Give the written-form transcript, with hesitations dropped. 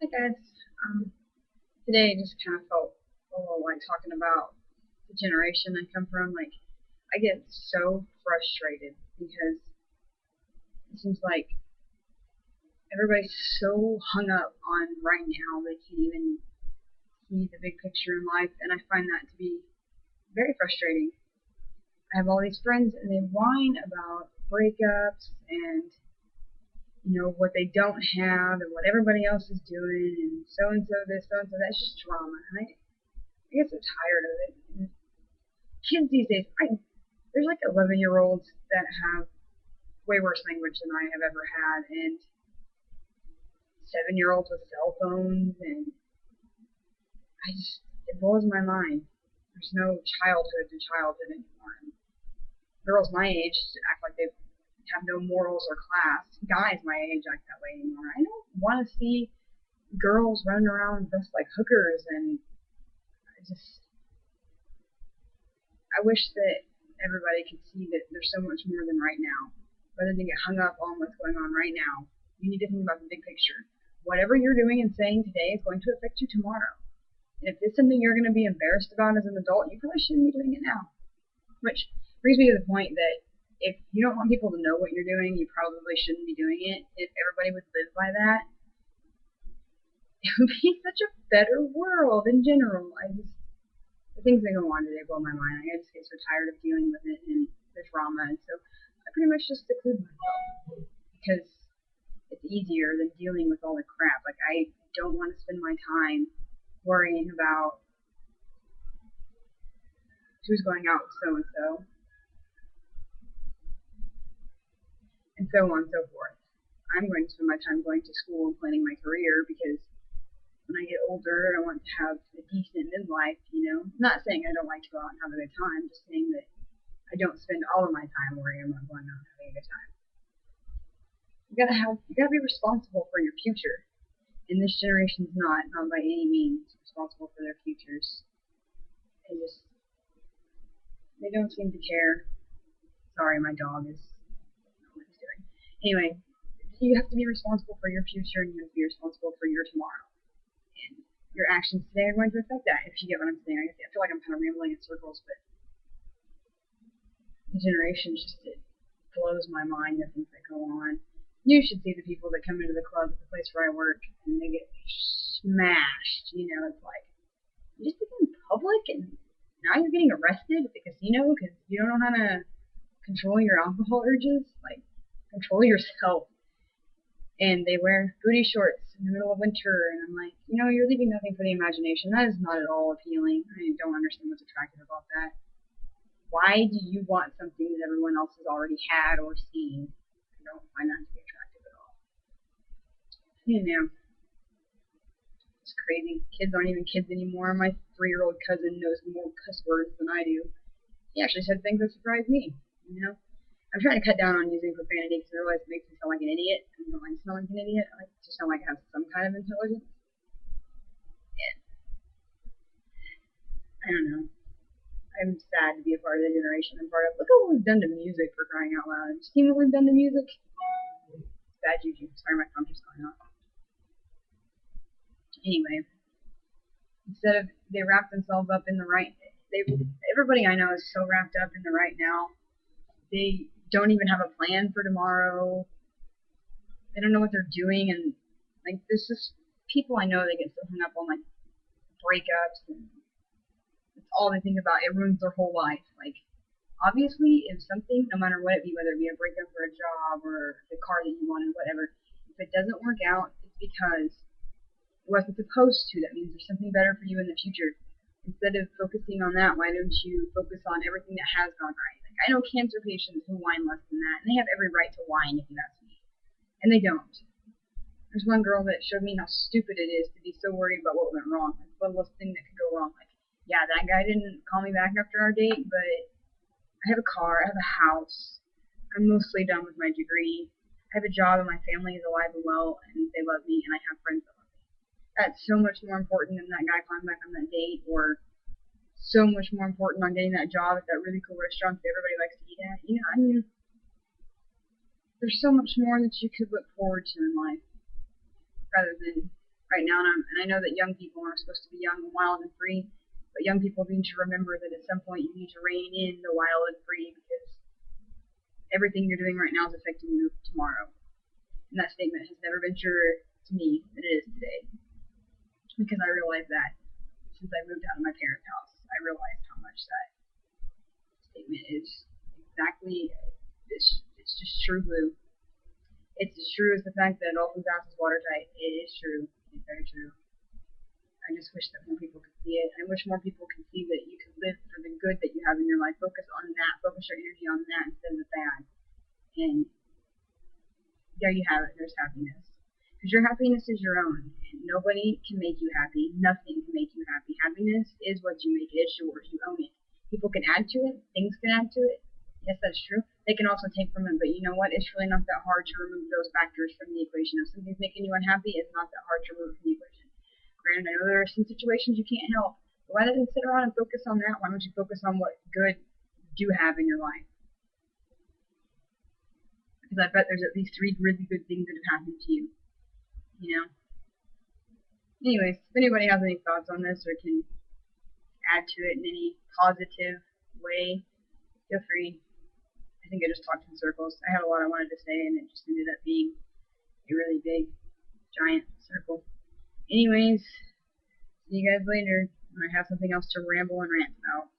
Hi guys. Um, Today I just kind of felt a little like talking about the generation I come from. Like, I get so frustrated because it seems like everybody's so hung up on right now they can't even see the big picture in life, and I find that to be very frustrating. I have all these friends and they whine about breakups and what they don't have and what everybody else is doing and so this, so and so. That's just drama. And I guess I'm tired of it. And kids these days, there's like 11-year-olds that have way worse language than I have ever had, and 7-year-olds with cell phones, and it blows my mind. There's no childhood to childhood anymore. And girls my age act like they have no morals or class. Guys my age act that way anymore. I don't want to see girls running around dressed like hookers, and I wish that everybody could see that there's so much more than right now. Rather than get hung up on what's going on right now, you need to think about the big picture. Whatever you're doing and saying today is going to affect you tomorrow. And if it's something you're going to be embarrassed about as an adult, you probably shouldn't be doing it now. Which brings me to the point that if you don't want people to know what you're doing, you probably shouldn't be doing it. If everybody would live by that, it would be such a better world in general. The things that go on today blow my mind. I just get so tired of dealing with it and the drama, and so I pretty much just seclude myself because it's easier than dealing with all the crap. Like, I don't want to spend my time worrying about who's going out with so and so on and so forth. I'm going to spend my time going to school and planning my career because when I get older, I want to have a decent midlife. Not saying I don't like to go out and have a good time, just saying that I don't spend all of my time worrying about going out and having a good time. You gotta be responsible for your future. And this generation's not by any means responsible for their futures. They don't seem to care. Sorry, my dog is, I don't know what he's doing. Anyway, you have to be responsible for your future, and you have to be responsible for your tomorrow. And your actions today are going to affect that, if you get what I'm saying. I feel like I'm kind of rambling in circles, but the generation it blows my mind, the things that go on. You should see the people that come into the club at the place where I work, and they get smashed. It's like, you just became public, and now you're getting arrested at the casino because you don't know how to control your alcohol urges. Like, control yourself. And they wear booty shorts in the middle of winter, and I'm like, you're leaving nothing for the imagination. That is not at all appealing. I don't understand what's attractive about that. Why do you want something that everyone else has already had or seen? I don't find that to be attractive at all. It's crazy. Kids aren't even kids anymore. My 3-year-old cousin knows more cuss words than I do. He actually said things that surprised me. I'm trying to cut down on using profanity because I realize it makes me sound like an idiot. I don't like to sound like an idiot. I like to sound like I have some kind of intelligence. And I don't know. I'm sad to be a part of the generation I'm part of. Look at what we've done to music, for crying out loud. Have you seen what we've done to music? Bad juju. Sorry, my phone just going off. Anyway, instead of they wrap themselves up in the right, everybody I know is so wrapped up in the right now. They don't even have a plan for tomorrow. They don't know what they're doing, and this is people I know that get so hung up on breakups, and it's all they think about. It ruins their whole life. Obviously, if something, no matter what it be, whether it be a breakup or a job or the car that you wanted, whatever, if it doesn't work out, it's because it wasn't supposed to. That means there's something better for you in the future. Instead of focusing on that, why don't you focus on everything that has gone right? I know cancer patients who whine less than that, and they have every right to whine if you ask me. And they don't. There's one girl that showed me how stupid it is to be so worried about what went wrong. Like, the littlest thing that could go wrong. Yeah, that guy didn't call me back after our date, but I have a car, I have a house, I'm mostly done with my degree, I have a job, and my family is alive and well, and they love me, and I have friends that love me. That's so much more important than that guy calling back on that date, or so much more important on getting that job at that really cool restaurant that everybody likes to eat at. There's so much more that you could look forward to in life rather right now, and I know that young people are supposed to be young and wild and free, but young people need to remember that at some point you need to rein in the wild and free, because everything you're doing right now is affecting you tomorrow. And that statement has never been truer to me than it is today, because I realized that since I moved out of my parents' house, I realized how much that statement is exactly, it's just true blue. It's as true as the fact that Dolphin's house is watertight. It is true. It's very true. I just wish that more people could see it. I wish more people could see that you can live for the good that you have in your life. Focus on that. Focus your energy on that instead of the bad. And there you have it. There's happiness. Because your happiness is your own. And nobody can make you happy. Nothing can make you happy. Happiness is what you make it. It's yours. You own it. People can add to it. Things can add to it. Yes, that's true. They can also take from it, but you know what? It's really not that hard to remove those factors from the equation. If something's making you unhappy, it's not that hard to remove from the equation. Granted, I know there are some situations you can't help, but why don't you sit around and focus on that? Why don't you focus on what good you do have in your life? Because I bet there's at least 3 really good things that have happened to you. You know? Anyways, if anybody has any thoughts on this or can add to it in any positive way, feel free. I think I just talked in circles. I had a lot I wanted to say, and it just ended up being a really big, giant circle. Anyways, see you guys later when I have something else to ramble and rant about.